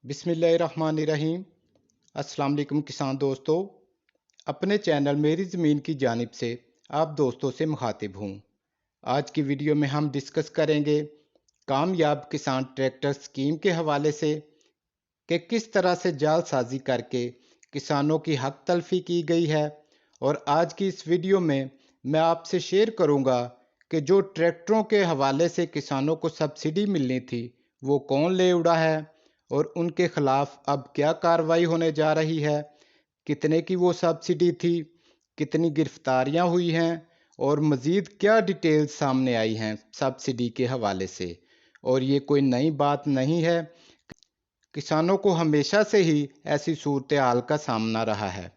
बिस्मिल्लाहिर्रहमानिर्रहीम। अस्सलाम वालेकुम किसान दोस्तों, अपने चैनल मेरी ज़मीन की जानिब से आप दोस्तों से मुखातिब हूँ। आज की वीडियो में हम डिस्कस करेंगे कामयाब किसान ट्रैक्टर स्कीम के हवाले से कि किस तरह से जालसाजी करके किसानों की हक तलफी की गई है। और आज की इस वीडियो में मैं आपसे शेयर करूंगा कि जो ट्रैक्टरों के हवाले से किसानों को सब्सिडी मिलनी थी वो कौन ले उड़ा है और उनके खिलाफ अब क्या कार्रवाई होने जा रही है, कितने की वो सब्सिडी थी, कितनी गिरफ्तारियां हुई हैं और मज़ीद क्या डिटेल्स सामने आई हैं सब्सिडी के हवाले से। और ये कोई नई बात नहीं है, किसानों को हमेशा से ही ऐसी सूरत हाल का सामना रहा है,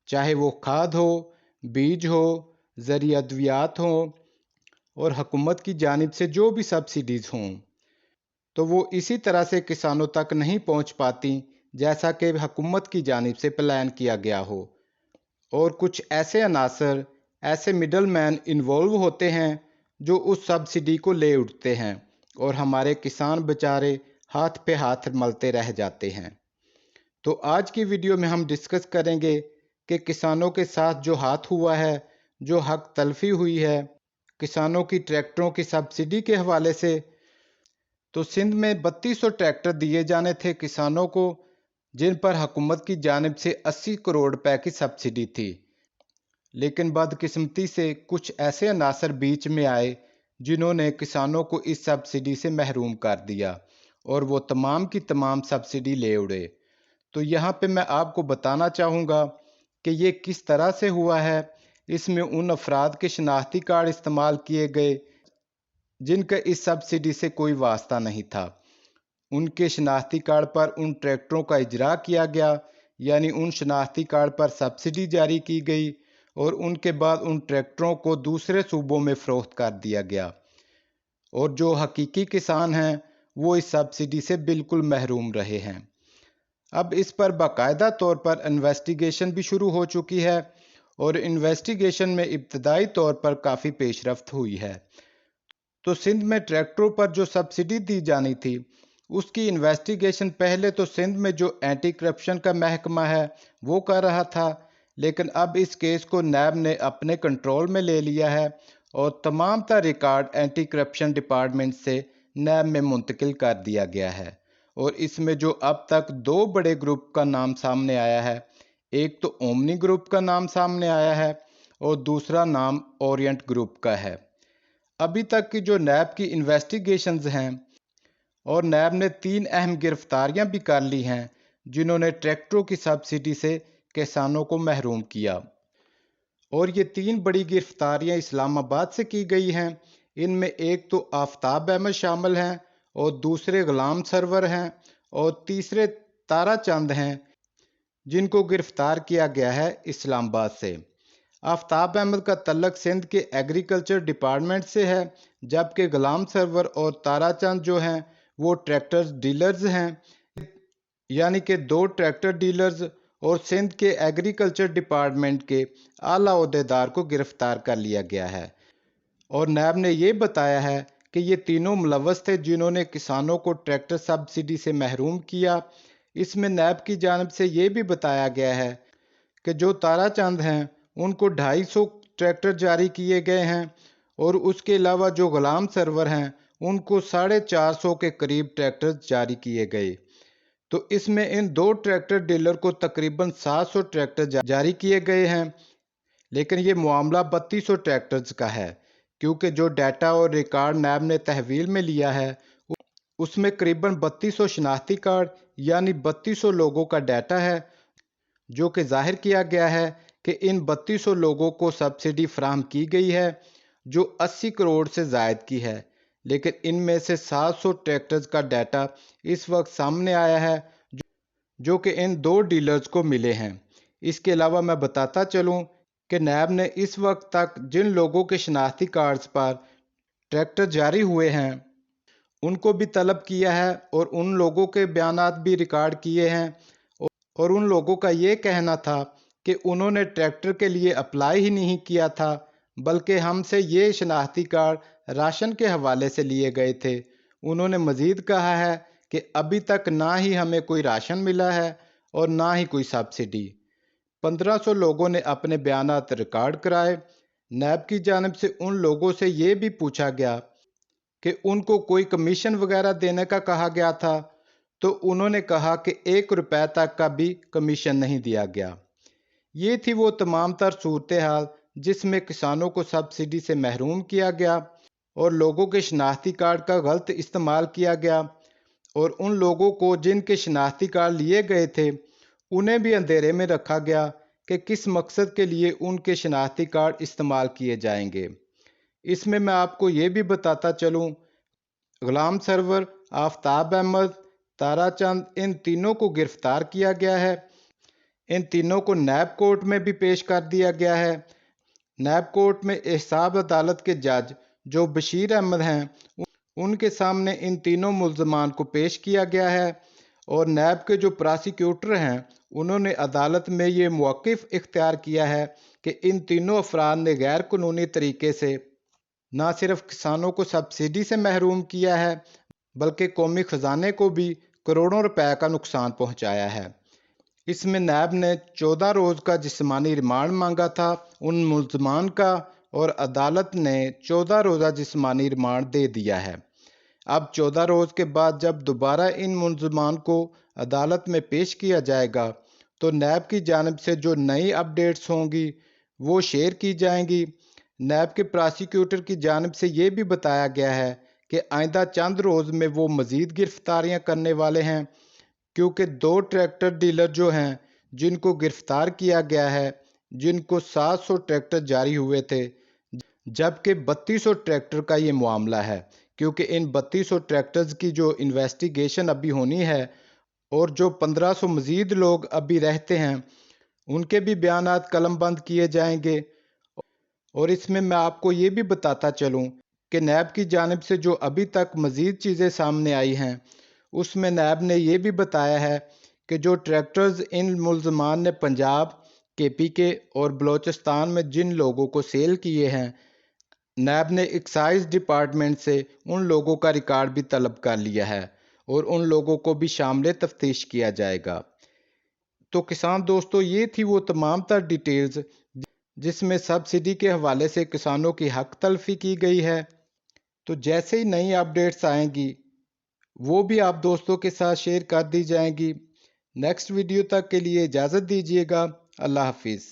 चाहे वो खाद हो, बीज हो, ज़रिया अद्वियात हो और हुकूमत की जानिब से जो भी सब्सिडीज़ हों, तो वो इसी तरह से किसानों तक नहीं पहुंच पाती जैसा कि हुकूमत की जानिब से प्लान किया गया हो। और कुछ ऐसे अनासर, ऐसे मिडल मैन इन्वॉल्व होते हैं जो उस सब्सिडी को ले उठते हैं और हमारे किसान बेचारे हाथ पे हाथ मलते रह जाते हैं। तो आज की वीडियो में हम डिस्कस करेंगे कि किसानों के साथ जो हाथ हुआ है, जो हक तलफी हुई है किसानों की ट्रैक्टरों की सब्सिडी के हवाले से। तो सिंध में 3200 ट्रैक्टर दिए जाने थे किसानों को, जिन पर हुकूमत की जानिब से 80 करोड़ रुपए की सब्सिडी थी। लेकिन बदकिस्मती से कुछ ऐसे अनासर बीच में आए जिन्होंने किसानों को इस सब्सिडी से महरूम कर दिया और वो तमाम की तमाम सब्सिडी ले उड़े। तो यहाँ पे मैं आपको बताना चाहूँगा कि ये किस तरह से हुआ है। इसमें उन अफराद के शनाख्ती कार्ड इस्तेमाल किए गए जिनका इस सब्सिडी से कोई वास्ता नहीं था। उनके शनाख्ती कार्ड पर उन ट्रैक्टरों का इजरा किया गया, यानी उन शनाख्ती कार्ड पर सब्सिडी जारी की गई और उनके बाद उन ट्रैक्टरों को दूसरे सूबों में फ़रोख्त कर दिया गया। और जो हकीकी किसान हैं वो इस सब्सिडी से बिल्कुल महरूम रहे हैं। अब इस पर बाकायदा तौर पर इन्वेस्टिगेशन भी शुरू हो चुकी है और इन्वेस्टिगेशन में इब्तदाई तौर पर काफ़ी पेशरफ्त हुई है। तो सिंध में ट्रैक्टरों पर जो सब्सिडी दी जानी थी उसकी इन्वेस्टिगेशन पहले तो सिंध में जो एंटी करप्शन का महकमा है वो कर रहा था, लेकिन अब इस केस को नैब ने अपने कंट्रोल में ले लिया है और तमाम का रिकॉर्ड एंटी करप्शन डिपार्टमेंट से नैब में मुंतकिल कर दिया गया है। और इसमें जो अब तक दो बड़े ग्रुप का नाम सामने आया है, एक तो ओमनी ग्रुप का नाम सामने आया है और दूसरा नाम ओरिएंट ग्रुप का है। अभी तक की जो नैब की इन्वेस्टिगेशंस हैं, और नैब ने 3 अहम गिरफ्तारियां भी कर ली हैं जिन्होंने ट्रैक्टरों की सब्सिडी से किसानों को महरूम किया। और ये 3 बड़ी गिरफ्तारियां इस्लामाबाद से की गई हैं। इनमें एक तो आफताब अहमद शामिल हैं और दूसरे गुलाम सरवर हैं और तीसरे तारा चंद हैं, जिनको गिरफ्तार किया गया है इस्लामाबाद से। आफताब अहमद का तल्लक सिंध के एग्रीकल्चर डिपार्टमेंट से है, जबकि गुलाम सरवर और ताराचंद जो हैं वो ट्रैक्टर डीलर्स हैं, यानी कि 2 ट्रैक्टर डीलर्स और सिंध के एग्रीकल्चर डिपार्टमेंट के आला ओहदेदार को गिरफ्तार कर लिया गया है। और नैब ने ये बताया है कि ये तीनों मुलव्वस थे जिन्होंने किसानों को ट्रैक्टर सब्सिडी से महरूम किया। इसमें नैब की जानिब से ये भी बताया गया है कि जो ताराचंद हैं उनको 250 ट्रैक्टर जारी किए गए हैं और उसके अलावा जो गुलाम सरवर हैं उनको 450 के करीब ट्रैक्टर जारी किए गए। तो इसमें इन 2 ट्रैक्टर डीलर को तकरीबन 700 ट्रैक्टर जारी किए गए हैं। लेकिन ये मामला 3200 ट्रैक्टर्स का है, क्योंकि जो डाटा और रिकॉर्ड नैब ने तहवील में लिया है उसमें करीबन 3200 शनाख्ती कार्ड यानी 3200 लोगों का डाटा है, जो कि जाहिर किया गया है कि इन 3200 लोगों को सब्सिडी फराहम की गई है जो 80 करोड़ से ज़ायद की है। लेकिन इनमें से 700 ट्रैक्टर्स का डाटा इस वक्त सामने आया है जो कि इन 2 डीलर्स को मिले हैं। इसके अलावा मैं बताता चलूं कि नैब ने इस वक्त तक जिन लोगों के शनाख्ती कार्ड्स पर ट्रैक्टर जारी हुए हैं उनको भी तलब किया है और उन लोगों के बयानात भी रिकॉर्ड किए हैं। और उन लोगों का ये कहना था कि उन्होंने ट्रैक्टर के लिए अप्लाई ही नहीं किया था, बल्कि हमसे ये शनाख्ती कार्ड राशन के हवाले से लिए गए थे। उन्होंने मज़ीद कहा है کہ ابھی تک نہ ہی ہمیں کوئی راشن ملا ہے اور نہ ہی کوئی سبسڈی۔ 1500 لوگوں نے اپنے بیانات ریکارڈ کرائے۔ نیب کی جانب سے ان لوگوں سے یہ بھی پوچھا گیا کہ ان کو کوئی کمیشن وغیرہ دینے کا کہا گیا تھا، تو انہوں نے کہا کہ 1 روپے تک کا بھی کمیشن نہیں دیا گیا۔ یہ تھی وہ تمام تر صورتحال جس میں کسانوں کو سبسڈی سے محروم کیا گیا اور لوگوں کے شناختی کارڈ کا غلط استعمال کیا گیا، اور ان لوگوں کو جن کے شناختی کارڈ لیے گئے تھے انہیں بھی اندھیرے میں رکھا گیا کہ کس مقصد کے لیے ان کے شناختی کارڈ استعمال کیے جائیں گے۔ اس میں آپ کو یہ بھی بتاتا چلوں، غلام سرور، آفتاب احمد، تارا چند، ان تینوں کو گرفتار کیا گیا ہے۔ ان تینوں کو نیب کورٹ میں بھی پیش کر دیا گیا ہے۔ نیب کورٹ میں احساب عدالت کے جج جو بشیر احمد ہیں، ان کے سامنے ان تینوں ملزمان کو پیش کیا گیا ہے، اور نیب کے جو پراسیکیوٹر ہیں انہوں نے عدالت میں یہ موقف اختیار کیا ہے کہ ان تینوں افراد نے غیر قانونی طریقے سے نہ صرف کسانوں کو سبسڈی سے محروم کیا ہے بلکہ قومی خزانے کو بھی کروڑوں روپے کا نقصان پہنچایا ہے۔ اس میں نیب نے 14 روز کا جسمانی ریمانڈ مانگا تھا ان ملزمان کا، اور عدالت نے 14 روزہ جسمانی ریمانڈ دے دیا ہے۔ اب 14 روز کے بعد جب دوبارہ ان ملزمان کو عدالت میں پیش کیا جائے گا تو نیب کی جانب سے جو نئی اپڈیٹس ہوں گی وہ شیئر کی جائیں گی۔ نیب کے پراسیکیوٹر کی جانب سے یہ بھی بتایا گیا ہے کہ آئندہ چند روز میں وہ مزید گرفتاریاں کرنے والے ہیں، کیونکہ 2 ٹریکٹر ڈیلر جو ہیں جن کو گرفتار کیا گیا ہے، جن کو 700 ٹریکٹر جاری ہوئے تھے، جبکہ 3200 ٹریکٹر کا یہ معاملہ ہے، کیونکہ ان 3200 ٹریکٹرز کی جو انویسٹیگیشن ابھی ہونی ہے اور جو 1500 مزید لوگ ابھی رہتے ہیں ان کے بھی بیانات قلم بند کیے جائیں گے۔ اور اس میں آپ کو یہ بھی بتاتا چلوں کہ نیب کی جانب سے جو ابھی تک مزید چیزیں سامنے آئی ہیں اس میں نیب نے یہ بھی بتایا ہے کہ جو ٹریکٹرز ان ملزمان نے پنجاب، KPK اور بلوچستان میں جن لوگوں کو سیل کیے ہیں، نیب نے ایکسائز ڈپارٹمنٹ سے ان لوگوں کا ریکارڈ بھی طلب کر لیا ہے اور ان لوگوں کو بھی شامل تفتیش کیا جائے گا۔ تو کسان دوستو، یہ تھی وہ تمام تر ڈیٹیلز جس میں سبسڈی کے حوالے سے کسانوں کی حق تلفی کی گئی ہے۔ تو جیسے ہی نئی اپڈیٹس آئیں گی وہ بھی آپ دوستوں کے ساتھ شیئر کر دی جائیں گی۔ نیکسٹ ویڈیو تک کے لیے اجازت دیجیے گا۔ اللہ حافظ۔